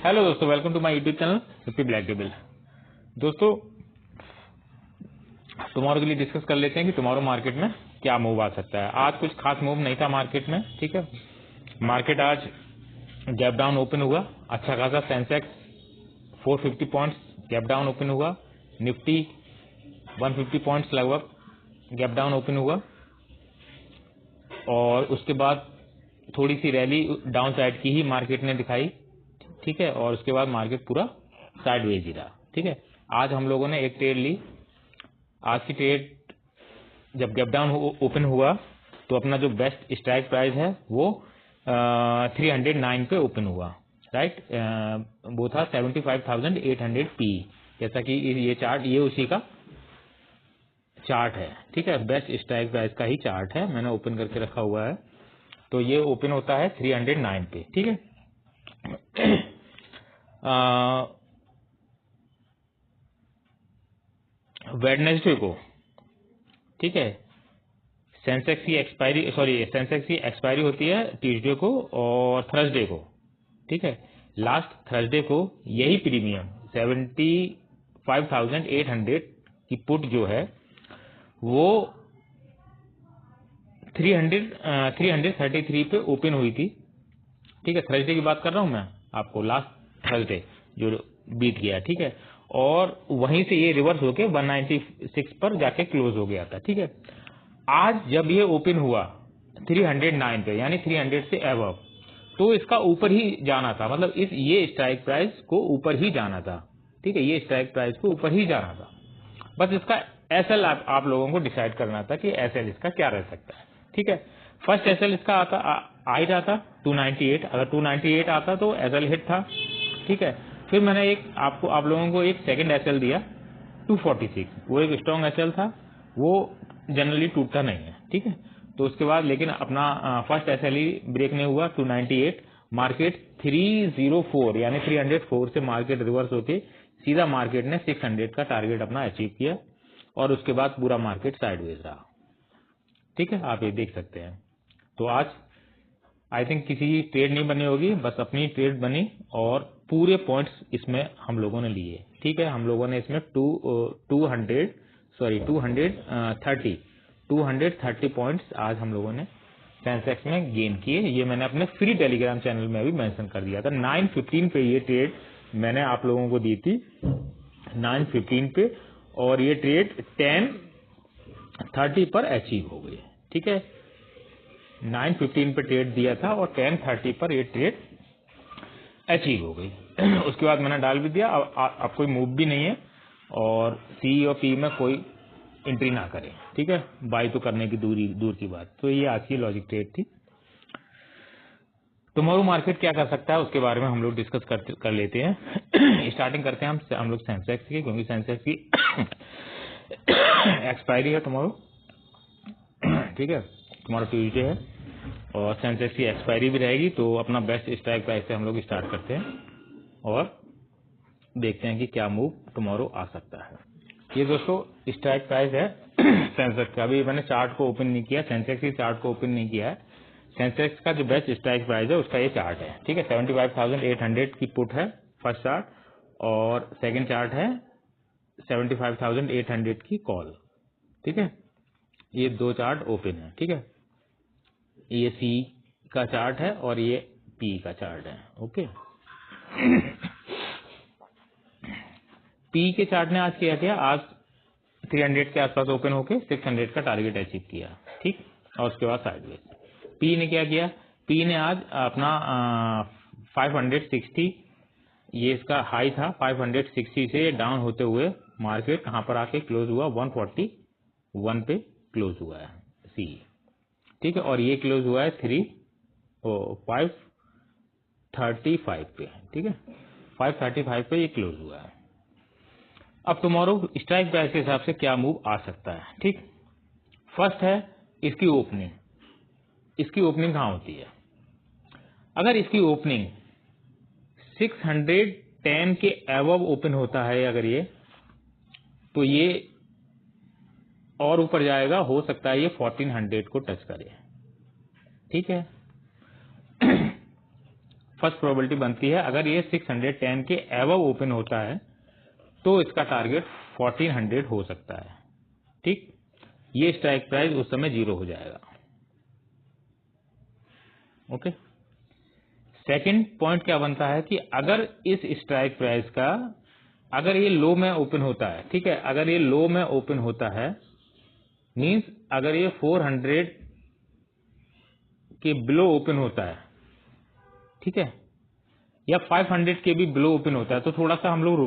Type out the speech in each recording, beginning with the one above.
Hello दोस्तों, welcome to my YouTube channel fifty black table. दोस्तों, tomorrow के लिए डिस्कस कर लेते हैं कि टुमारो मार्केट में क्या मूव आ सकता है। आज कुछ खास मूव नहीं था मार्केट में, ठीक है। मार्केट आज गैप डाउन ओपन हुआ, अच्छा खासा। Sensex 450 points gap down open हुआ, निफ्टी 150 पॉइंट्स लगभग गैप डाउन ओपन हुआ, और उसके बाद थोड़ी सी रैली डाउन साइड की ही मार्केट ने दिखाई, ठीक है। और उसके बाद मार्केट पूरा साइडवेज ही रहा, ठीक है। आज हम लोगों ने एक ट्रेड ली। आज की ट्रेड जब गैप डाउन ओपन हुआ तो अपना जो बेस्ट स्ट्राइक प्राइस है वो 309 पे ओपन हुआ, राइट। वो था 75,800 पी, जैसा कि ये चार्ट, ये उसी का चार्ट है, ठीक है। बेस्ट स्ट्राइक प्राइस का ही चार्ट है, मैंने ओपन करके रखा हुआ है। तो ये ओपन होता है 309 पे, ठीक है। वेडनेसडे को, ठीक है, सेंसेक्स की एक्सपायरी होती है ट्यूसडे को और थर्सडे को, ठीक है। लास्ट थर्सडे को यही प्रीमियम 75,800 की पुट जो है वो 333 पे ओपन हुई थी, ठीक है। थर्सडे की बात कर रहा हूं मैं आपको, लास्ट थर्सडे जो बीत गया, ठीक है। और वहीं से ये रिवर्स होके 196 पर जाके क्लोज हो गया था, ठीक है। आज जब ये ओपन हुआ 309 पे, यानी 300 से अबव, तो इसका ऊपर ही जाना था, मतलब ये स्ट्राइक प्राइस को ऊपर ही जाना था, ठीक है। ये स्ट्राइक प्राइस को ऊपर ही जाना था। बस इसका एसएल आप लोगों को डिसाइड करना था कि एसएल इसका क्या रह सकता है, ठीक है। फर्स्ट एसएल इसका आ ही रहा था 298। अगर 298 आता तो एसएल हिट था, ठीक है। फिर मैंने आप लोगों को एक सेकंड एसएल दिया 246, वो एक स्ट्रॉन्ग एसएल था, वो जनरली टूटता नहीं है, ठीक है। तो उसके बाद लेकिन अपना फर्स्ट एसएल ही ब्रेक नहीं हुआ 298। मार्केट 304 यानी 304 से मार्केट रिवर्स होके सीधा मार्केट ने 600 का टारगेट अपना अचीव किया, और उसके बाद पूरा मार्केट साइडवेज रहा, ठीक है। आप ये देख सकते हैं। तो आज आई थिंक किसी की ट्रेड नहीं बनी होगी, बस अपनी ट्रेड बनी और पूरे पॉइंट्स इसमें हम लोगों ने लिए, ठीक है। हम लोगों ने इसमें 230 पॉइंट्स आज हम लोगों ने सेंसेक्स में गेन किए। ये मैंने अपने फ्री टेलीग्राम चैनल में भी मेंशन कर दिया था। 9:15 पे ये ट्रेड मैंने आप लोगों को दी थी, 9:15 पे, और ये ट्रेड 10:30 पर अचीव हो गई, ठीक है। 9:15 पे ट्रेड दिया था और 10:30 पर ये ट्रेड अचीव हो गई। उसके बाद मैंने डाल भी दिया, अब कोई मूव भी नहीं है, और सी और पी में कोई एंट्री ना करें, ठीक है। बाई तो करने की दूर की बात। तो ये आज की लॉजिक ट्रेड थी। टुमारो मार्केट क्या कर सकता है उसके बारे में हम लोग डिस्कस कर लेते हैं। स्टार्टिंग करते हैं हम लोग सेंसेक्स की, क्योंकि सेंसेक्स की एक्सपायरी है टुमारो, ठीक है। टुमारो ट्यूसडे है और सेंसेक्स की एक्सपायरी भी रहेगी। तो अपना बेस्ट स्ट्राइक प्राइस से हम लोग स्टार्ट करते हैं और देखते हैं कि क्या मूव टुमारो आ सकता है। ये दोस्तों स्ट्राइक प्राइस है सेंसेक्स का। अभी मैंने चार्ट को ओपन नहीं किया, सेंसेक्स की चार्ट को ओपन नहीं किया है। सेंसेक्स का जो बेस्ट स्ट्राइक प्राइस है उसका ये चार्ट है, ठीक है। 75,800 की पुट है फर्स्ट चार्ट, और सेकंड चार्ट है 75,800 की कॉल, ठीक है। ये दो चार्ट ओपन है, ठीक है। ये सी का चार्ट है और ये पी का चार्ट है, ओके। पी के चार्ट ने आज किया क्या, आज 300 के आसपास ओपन होके 600 का टारगेट अचीव किया, ठीक। और उसके बाद साइडवेज। पी ने क्या किया, पी ने आज अपना 560, ये इसका हाई था, 560 से डाउन होते हुए मार्केट कहां पर आके क्लोज हुआ, 141 पे क्लोज हुआ है सी, ठीक है। और ये क्लोज हुआ है 535 पे, ठीक है। 535 पे ये क्लोज हुआ है। अब टुमारो स्ट्राइक प्राइस के हिसाब से क्या मूव आ सकता है, ठीक। फर्स्ट है इसकी ओपनिंग। इसकी ओपनिंग कहां होती है, अगर इसकी ओपनिंग 610 के अबव ओपन होता है अगर ये, तो ये और ऊपर जाएगा, हो सकता है ये 1400 को टच करे, ठीक है। फर्स्ट प्रोबेबिलिटी बनती है अगर ये 610 के एबव ओपन होता है तो इसका टारगेट 1400 हो सकता है। ठीक, ये स्ट्राइक प्राइस उस समय 0 हो जाएगा। ओके, सेकंड पॉइंट क्या बनता है कि अगर इस स्ट्राइक प्राइस का अगर ये लो में ओपन होता है, ठीक है, अगर ये लो में ओपन होता है मींस अगर ये 400 के बिलो ओपन होता है, ठीक है, या 500 के भी बिलो ओपन होता है तो थोड़ा सा हम लोग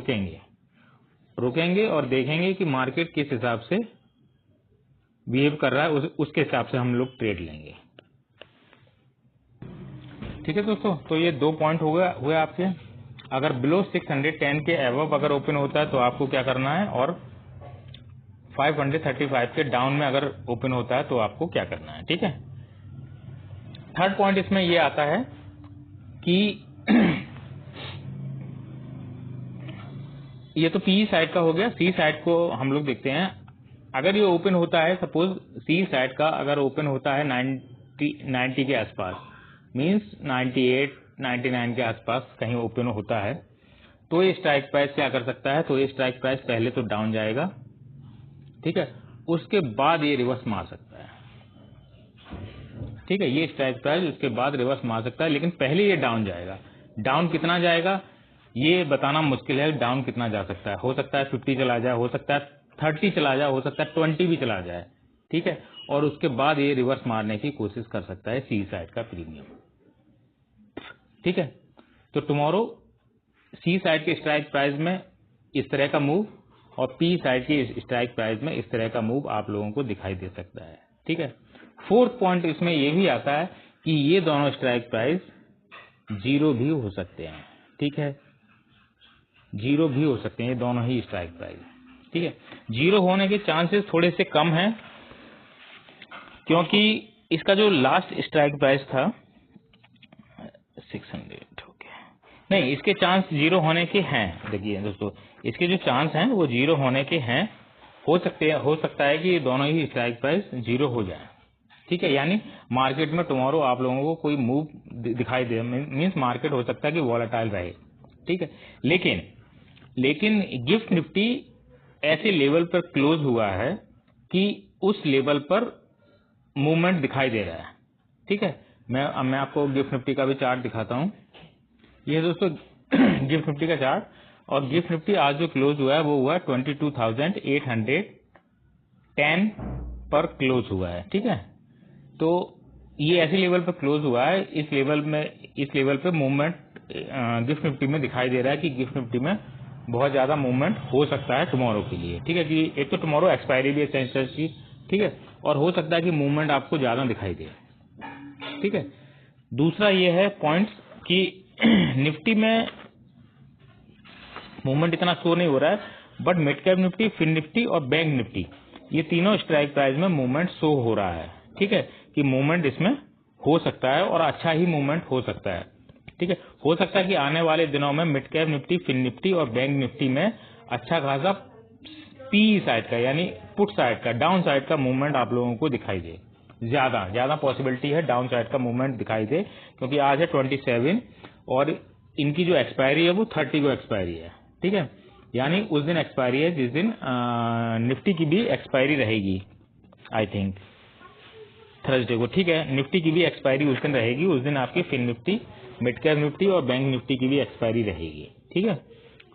रुकेंगे और देखेंगे कि मार्केट किस हिसाब से बिहेव कर रहा है, उसके हिसाब से हम लोग ट्रेड लेंगे। ठीक है दोस्तों, तो ये 2 पॉइंट हुए आपके। अगर बिलो 610 के एबव अगर ओपन होता है तो आपको क्या करना है, और 535 के डाउन में अगर ओपन होता है तो आपको क्या करना है। ठीक है, थर्ड पॉइंट इसमें ये आता है कि ये तो पी साइड का हो गया। सी साइड को हम लोग देखते हैं। अगर ये ओपन होता है, सपोज सी साइड का अगर ओपन होता है 90 के आसपास, मींस 98 99 के आसपास कहीं ओपन होता है, तो ये स्ट्राइक प्राइस क्या कर सकता है, तो ये स्ट्राइक प्राइस पहले तो डाउन जाएगा, ठीक है, उसके बाद ये रिवर्स मार सकता है। ठीक है, ये स्ट्राइक प्राइस उसके बाद रिवर्स मार सकता है, लेकिन पहले ये डाउन जाएगा। डाउन कितना जाएगा ये बताना मुश्किल है, डाउन कितना जा सकता है। हो सकता है 50 चला जाए, हो सकता है 30 चला जाए, हो सकता है 20 भी चला जाए। ठीक है, और उसके बाद ये रिवर्स मारने की कोशिश कर सकता है सी साइड का प्रीमियम। ठीक है, तो टुमारो सी साइड के स्ट्राइक प्राइस में इस तरह का मूव और पी साइड की स्ट्राइक प्राइस में इस तरह का मूव आप लोगों को दिखाई दे सकता है। ठीक है, फोर्थ पॉइंट इसमें यह भी आता है कि ये दोनों स्ट्राइक प्राइस 0 भी हो सकते हैं। ठीक है, 0 भी हो सकते हैं ये दोनों ही स्ट्राइक प्राइस। ठीक है, 0 होने के चांसेस थोड़े से कम हैं, क्योंकि इसका जो लास्ट स्ट्राइक प्राइस था 600 हो गया, नहीं, इसके चांस 0 होने के हैं। देखिए दोस्तों, इसके जो चांस हैं वो 0 होने के हैं। हो सकता है कि ये दोनों ही स्ट्राइक प्राइस 0 हो जाए। ठीक है, यानी मार्केट में टुमारो आप लोगों को कोई मूव दिखाई दे, मींस मार्केट हो सकता है कि वॉलेटाइल रहे। ठीक है, लेकिन गिफ्ट निफ्टी ऐसे लेवल पर क्लोज हुआ है कि उस लेवल पर मूवमेंट दिखाई दे रहा है। ठीक है, मैं आपको गिफ्ट निफ्टी का भी चार्ट दिखाता हूं। ये दोस्तों गिफ्ट निफ्टी का चार्ट, और गिफ्ट निफ्टी आज जो क्लोज हुआ है वो हुआ 22,810 पर क्लोज हुआ है। ठीक है, तो ये ऐसे लेवल पर क्लोज हुआ है, इस लेवल पे मूवमेंट गिफ्ट निफ्टी में दिखाई दे रहा है कि गिफ्ट निफ्टी में बहुत ज्यादा मूवमेंट हो सकता है टुमारो के लिए। ठीक है, कि एक तो टुमारो एक्सपायरी भी है सेंसेक्स की, ठीक है, और हो सकता है कि मूवमेंट आपको ज्यादा दिखाई दे। ठीक है, दूसरा ये है पॉइंट्स कि निफ्टी में मूवमेंट इतना शो नहीं हो रहा है, but mid cap Nifty, fin Nifty और बैंक निफ्टी ये तीनों स्ट्राइक प्राइस में मूवमेंट शो हो रहा है। ठीक है, कि मूवमेंट इसमें हो सकता है और अच्छा ही मूवमेंट हो सकता है। ठीक है, हो सकता है कि आने वाले दिनों में mid cap Nifty, fin Nifty और बैंक निफ्टी में अच्छा खासा पी साइड का यानी पुट साइड का, डाउन साइड का मूवमेंट आप लोगों को दिखाई दे। ज्यादा पॉसिबिलिटी है डाउन साइड का मूवमेंट दिखाई दे, क्योंकि आज है 27 और इनकी जो एक्सपायरी है वो 30 को एक्सपायरी है। ठीक है, यानी उस दिन एक्सपायरी है जिस दिन निफ्टी की भी एक्सपायरी रहेगी, आई थिंक थर्सडे को। ठीक है, निफ्टी की भी एक्सपायरी उस दिन रहेगी, उस दिन आपकी fin Nifty, mid cap Nifty और बैंक निफ्टी की भी एक्सपायरी रहेगी। ठीक है,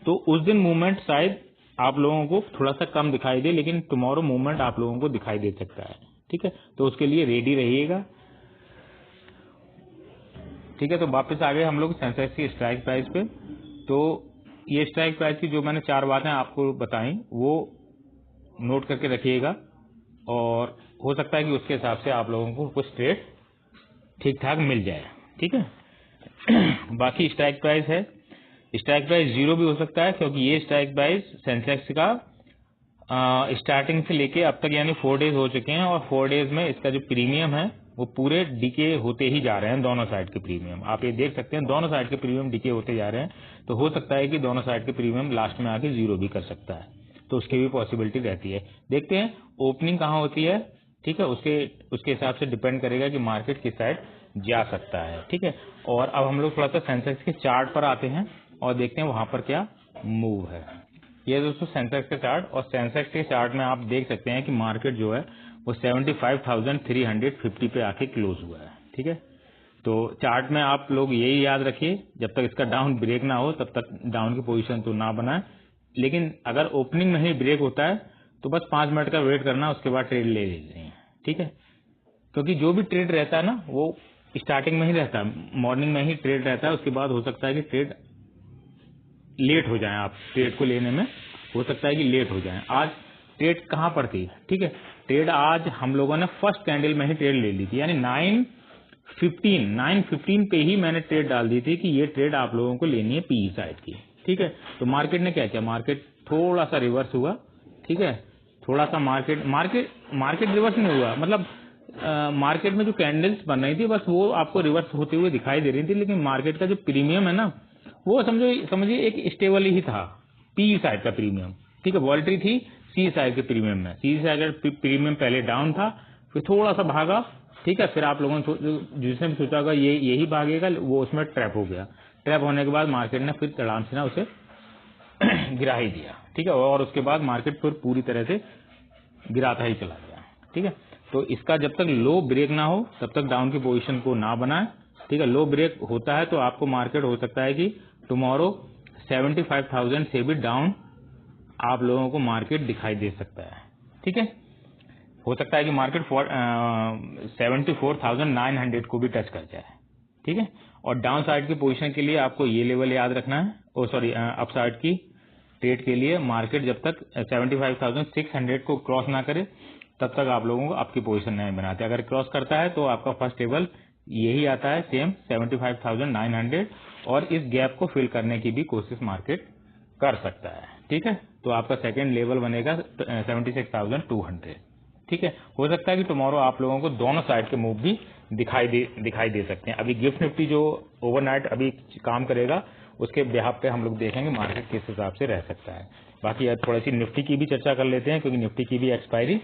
तो उस दिन मूवमेंट शायद आप लोगों को थोड़ा सा कम दिखाई दे, लेकिन टुमारो मूवमेंट आप लोगों को दिखाई दे सकता है। ठीक है, तो उसके लिए रेडी रहिएगा। ठीक है, तो वापस आ गए हम लोग सेंसेक्स की स्ट्राइक प्राइस पे। तो ये स्ट्राइक प्राइस की जो मैंने 4 बातें आपको बताई वो नोट करके रखिएगा, और हो सकता है कि उसके हिसाब से आप लोगों को कुछ ट्रेड ठीक ठाक मिल जाए। ठीक है, बाकी स्ट्राइक प्राइस है, स्ट्राइक प्राइस 0 भी हो सकता है, क्योंकि ये स्ट्राइक प्राइस सेंसेक्स का स्टार्टिंग से लेके अब तक यानी 4 डेज हो चुके हैं, और 4 डेज में इसका जो प्रीमियम है वो पूरे डीके होते ही जा रहे हैं। दोनों साइड के प्रीमियम आप ये देख सकते हैं, दोनों साइड के प्रीमियम डीके होते जा रहे हैं। तो हो सकता है कि दोनों साइड के प्रीमियम लास्ट में आके 0 भी कर सकता है, तो उसकी भी पॉसिबिलिटी रहती है। देखते हैं ओपनिंग कहाँ होती है। ठीक है, उसके हिसाब से डिपेंड करेगा कि मार्केट किस साइड जा सकता है। ठीक है, और अब हम लोग थोड़ा सा सेंसेक्स के चार्ट पर आते हैं और देखते हैं वहां पर क्या मूव है। ये दोस्तों सेंसेक्स का चार्ट, और सेंसेक्स के चार्ट में आप देख सकते हैं कि मार्केट जो है वो 75,350 पे आके क्लोज हुआ है। ठीक है, तो चार्ट में आप लोग यही याद रखिए, जब तक इसका डाउन ब्रेक ना हो तब तक डाउन की पोजीशन तो ना बनाए, लेकिन अगर ओपनिंग में ही ब्रेक होता है तो बस 5 मिनट का वेट करना, उसके बाद ट्रेड ले लेते हैं। ठीक है, क्योंकि जो भी ट्रेड रहता है ना वो स्टार्टिंग में ही रहता है, मॉर्निंग में ही ट्रेड रहता है, उसके बाद हो सकता है कि ट्रेड लेट हो जाए, आप ट्रेड को लेने में हो सकता है कि लेट हो जाए। आज ट्रेड कहां पर थी? ठीक है, ट्रेड आज हम लोगों ने फर्स्ट कैंडल में ही ट्रेड ले ली थी, यानी 9:15 पे ही मैंने ट्रेड डाल दी थी कि ये ट्रेड आप लोगों को लेनी है पीई साइड की। ठीक है, तो मार्केट ने क्या किया, मार्केट थोड़ा सा रिवर्स हुआ। ठीक है, थोड़ा सा मार्केट रिवर्स नहीं हुआ, मतलब मार्केट में जो कैंडल्स बन रही थी बस वो आपको रिवर्स होते हुए दिखाई दे रही थी, लेकिन मार्केट का जो प्रीमियम है ना वो समझिए एक स्टेबल ही था, पी साइड का प्रीमियम। ठीक है, वॉलेटरी थी सी साइड के प्रीमियम में, सी साइड का प्रीमियम पहले डाउन था, फिर थोड़ा सा भागा। ठीक है, फिर आप लोगों ने जिसने भी सोचा होगा ये यही भागेगा, वो उसमें ट्रैप हो गया। ट्रैप होने के बाद मार्केट ने फिर तड़ाम से ना उसे गिरा ही दिया। ठीक है, और उसके बाद मार्केट फिर पूरी तरह से गिराता ही चला गया। ठीक है, तो इसका जब तक लो ब्रेक ना हो तब तक डाउन की पोजीशन को ना बनाए। ठीक है, लो ब्रेक होता है तो आपको मार्केट हो सकता है कि टुमारो 75,000 से भी डाउन आप लोगों को मार्केट दिखाई दे सकता है। ठीक है, हो सकता है कि मार्केट 74,900 को भी टच कर जाए। ठीक है, और डाउन साइड की पोजीशन के लिए आपको ये लेवल याद रखना है, अप साइड की ट्रेड के लिए मार्केट जब तक 75,600 को क्रॉस ना करे तब तक आप लोगों को आपकी पोजीशन नहीं बनाते। अगर क्रॉस करता है तो आपका फर्स्ट लेवल यही आता है, सेम 75,900, और इस गैप को फिल करने की भी कोशिश मार्केट कर सकता है। ठीक है, तो आपका सेकंड लेवल बनेगा 76,200। ठीक है, हो सकता है कि टुमारो आप लोगों को दोनों साइड के मूव भी दिखाई दे सकते हैं। अभी गिफ्ट निफ्टी जो ओवरनाइट अभी काम करेगा उसके बिहाफ पे हम लोग देखेंगे मार्केट किस हिसाब से रह सकता है। बाकी अब थोड़ी सी निफ्टी की भी चर्चा कर लेते हैं, क्योंकि निफ्टी की भी एक्सपायरी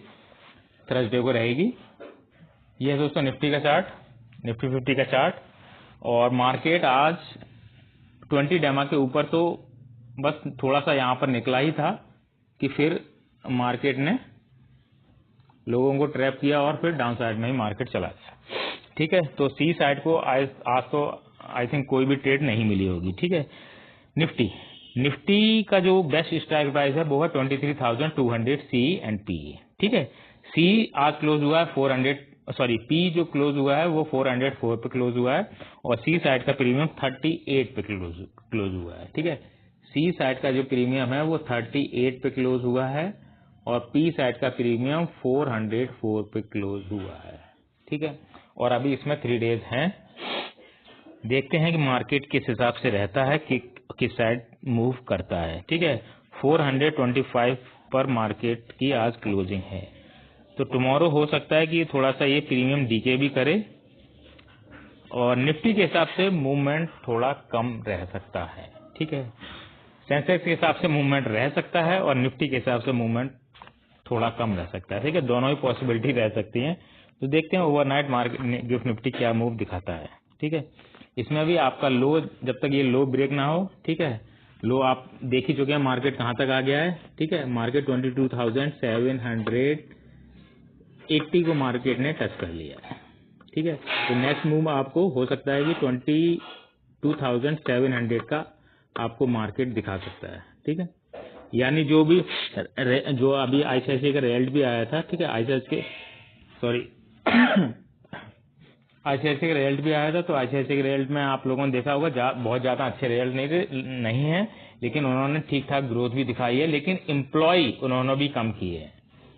थर्सडे को रहेगी। ये है दोस्तों निफ्टी का चार्ट, निफ्टी 50 का चार्ट, और मार्केट आज 20 डेमा के ऊपर तो बस थोड़ा सा यहाँ पर निकला ही था कि फिर मार्केट ने लोगों को ट्रैप किया और फिर डाउन साइड में ही मार्केट चला गया। ठीक है, तो सी साइड को आज तो आई थिंक कोई भी ट्रेड नहीं मिली होगी। ठीक है, निफ्टी का जो बेस्ट स्ट्राइक प्राइस है वो है 23,200 सी एंड पी। ठीक है, सी आज क्लोज हुआ है पी जो क्लोज हुआ है वो 404 पे क्लोज हुआ है, और सी साइड का प्रीमियम 38 पे क्लोज हुआ है। ठीक है, सी साइड का जो प्रीमियम है वो 38 पे क्लोज हुआ है, और पी साइड का प्रीमियम 404 पे क्लोज हुआ है। ठीक है, और अभी इसमें 3 डेज हैं, देखते हैं कि मार्केट किस हिसाब से रहता है, कि किस साइड मूव करता है। ठीक है, 425 पर मार्केट की आज क्लोजिंग है, तो टुमारो हो सकता है कि थोड़ा सा ये प्रीमियम डीके भी करे, और निफ्टी के हिसाब से मूवमेंट थोड़ा कम रह सकता है। ठीक है, सेंसेक्स के हिसाब से मूवमेंट रह सकता है और निफ्टी के हिसाब से मूवमेंट थोड़ा कम रह सकता है। ठीक है, दोनों ही पॉसिबिलिटी रह सकती हैं, तो देखते हैं ओवरनाइट मार्केट गिफ्ट निफ्टी क्या मूव दिखाता है। ठीक है, इसमें भी आपका लो, जब तक ये लो ब्रेक ना हो, ठीक है, लो आप देख ही चुके हैं मार्केट कहां तक आ गया है। ठीक है, मार्केट 22,780 को मार्केट ने टच कर लिया है। ठीक है, तो नेक्स्ट मूव आपको हो सकता है कि 22,700 का आपको मार्केट दिखा सकता है। ठीक है, यानी जो अभी आईसीआईसीआई का रिजल्ट भी आया था। ठीक है, आईसीआईसीआई का रिजल्ट भी आया था, तो आईसीआईसीआई के रिजल्ट में आप लोगों ने देखा होगा बहुत ज्यादा अच्छे रिजल्ट नहीं है, लेकिन उन्होंने ठीक ठाक ग्रोथ भी दिखाई है, लेकिन एम्प्लॉय उन्होंने भी कम की है।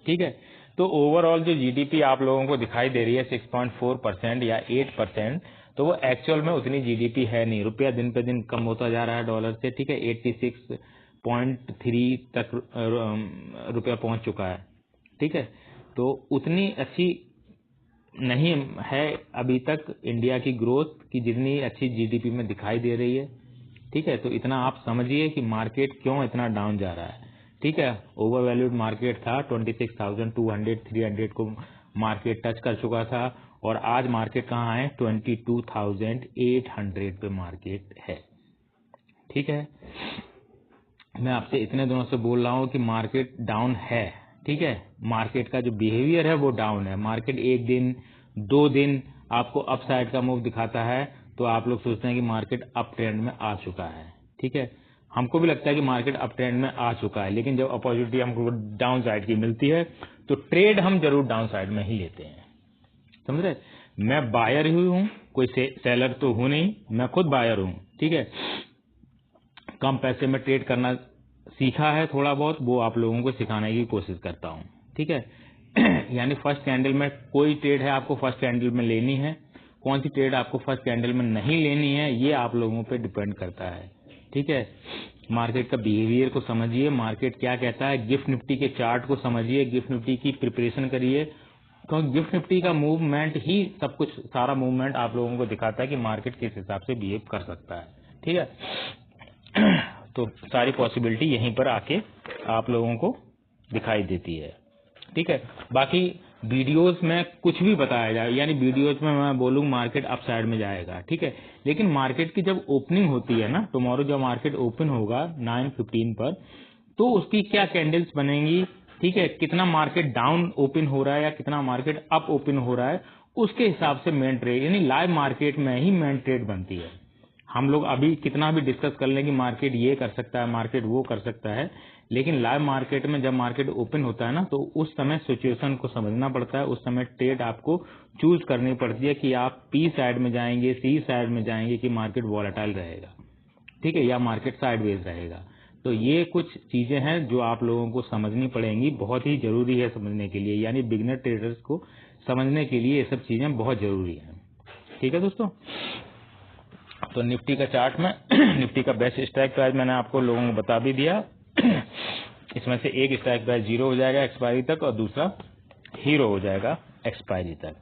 ठीक है, तो ओवरऑल जो जीडीपी आप लोगों को दिखाई दे रही है 6.4% या 8%, तो वो एक्चुअल में उतनी जीडीपी है नहीं। रुपया दिन पे दिन कम होता जा रहा है डॉलर से। ठीक है, 86.3 तक रुपया पहुंच चुका है। ठीक है, तो उतनी अच्छी नहीं है अभी तक इंडिया की ग्रोथ की जितनी अच्छी जीडीपी में दिखाई दे रही है। ठीक है, तो इतना आप समझिए कि मार्केट क्यों इतना डाउन जा रहा है। ठीक है, ओवर वैल्यूड मार्केट था, 26,200 300 को मार्केट टच कर चुका था और आज मार्केट कहाँ है, 22,800 पे मार्केट है। ठीक है, मैं आपसे इतने दिनों से बोल रहा हूँ कि मार्केट डाउन है। ठीक है, मार्केट का जो बिहेवियर है वो डाउन है। मार्केट एक दिन 2 दिन आपको अपसाइड का मूव दिखाता है तो आप लोग सोचते हैं कि मार्केट अप ट्रेंड में आ चुका है। ठीक है, हमको भी लगता है कि मार्केट अप ट्रेंड में आ चुका है, लेकिन जब अपॉर्चुनिटी हमको डाउन साइड की मिलती है तो ट्रेड हम जरूर डाउन साइड में ही लेते हैं। समझ रहे, मैं बायर ही हूँ, कोई सेलर तो हूँ नहीं, मैं खुद बायर हूँ। ठीक है, कम पैसे में ट्रेड करना सीखा है, थोड़ा बहुत वो आप लोगों को सिखाने की कोशिश करता हूँ। ठीक है, यानी फर्स्ट कैंडल में कोई ट्रेड है आपको फर्स्ट कैंडल में लेनी है, कौन सी ट्रेड आपको फर्स्ट कैंडल में नहीं लेनी है, ये आप लोगों पे डिपेंड करता है। ठीक है, मार्केट का बिहेवियर को समझिए, मार्केट क्या कहता है, गिफ्ट निफ्टी के चार्ट को समझिए, गिफ्ट निफ्टी की प्रिपरेशन करिए, क्योंकि गिफ्ट निफ्टी का मूवमेंट ही सब कुछ, सारा मूवमेंट आप लोगों को दिखाता है कि मार्केट किस हिसाब से बिहेव कर सकता है। ठीक है, तो सारी पॉसिबिलिटी यहीं पर आके आप लोगों को दिखाई देती है। ठीक है, बाकी वीडियोस में कुछ भी बताया जाए, यानी वीडियोस में मैं बोलूँ मार्केट अप साइड में जाएगा। ठीक है, लेकिन मार्केट की जब ओपनिंग होती है ना, टुमारो जब मार्केट ओपन होगा 9:15 पर, तो उसकी क्या कैंडल्स बनेंगी, ठीक है, कितना मार्केट डाउन ओपन हो रहा है या कितना मार्केट अप ओपन हो रहा है, उसके हिसाब से मेन ट्रेड, यानी लाइव मार्केट में ही मेन ट्रेड बनती है। हम लोग अभी कितना भी डिस्कस कर लें कि मार्केट ये कर सकता है, मार्केट वो कर सकता है, लेकिन लाइव मार्केट में जब मार्केट ओपन होता है ना, तो उस समय सिचुएशन को समझना पड़ता है, उस समय ट्रेड आपको चूज करनी पड़ती है कि आप पी साइड में जाएंगे, सी साइड में जाएंगे, कि मार्केट वॉलेटाइल रहेगा, ठीक है, या मार्केट साइडवेज रहेगा। तो ये कुछ चीजें हैं जो आप लोगों को समझनी पड़ेंगी, बहुत ही जरूरी है समझने के लिए, यानी बिगिनर ट्रेडर्स को समझने के लिए ये सब चीजें बहुत जरूरी है। ठीक है दोस्तों, तो निफ्टी का चार्ट में निफ्टी का बेस्ट स्ट्राइक प्राइस मैंने आपको लोगों को बता भी दिया। इसमें से एक स्ट्राइक प्राइस 0 हो जाएगा एक्सपायरी तक और दूसरा हीरो हो जाएगा एक्सपायरी तक।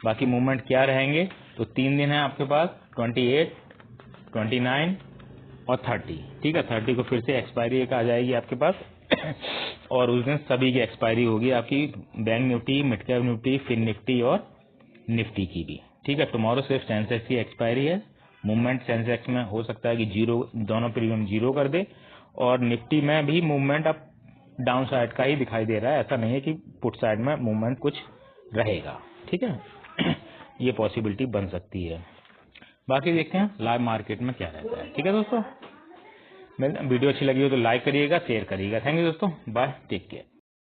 बाकी मूवमेंट क्या रहेंगे, तो 3 दिन है आपके पास, 28, 29 और 30। ठीक है, 30 को फिर से एक्सपायरी एक आ जाएगी आपके पास और उस दिन सभी की एक्सपायरी होगी आपकी, bank Nifty, mid cap Nifty, fin Nifty और निफ्टी की भी। ठीक है, टुमारो सिर्फ सेंसेक्स की एक्सपायरी है। मूवमेंट सेंसेक्स में हो सकता है कि 0, दोनों प्रीमियम 0 कर दे, और निफ्टी में भी मूवमेंट अब डाउन साइड का ही दिखाई दे रहा है, ऐसा नहीं है कि पुट साइड में मूवमेंट कुछ रहेगा। ठीक है, ये पॉसिबिलिटी बन सकती है। बाकी देखते हैं लाइव मार्केट में क्या रहता है। ठीक है दोस्तों, वीडियो अच्छी लगी हो तो लाइक करिएगा, शेयर करिएगा। थैंक यू दोस्तों, बाय, टेक केयर।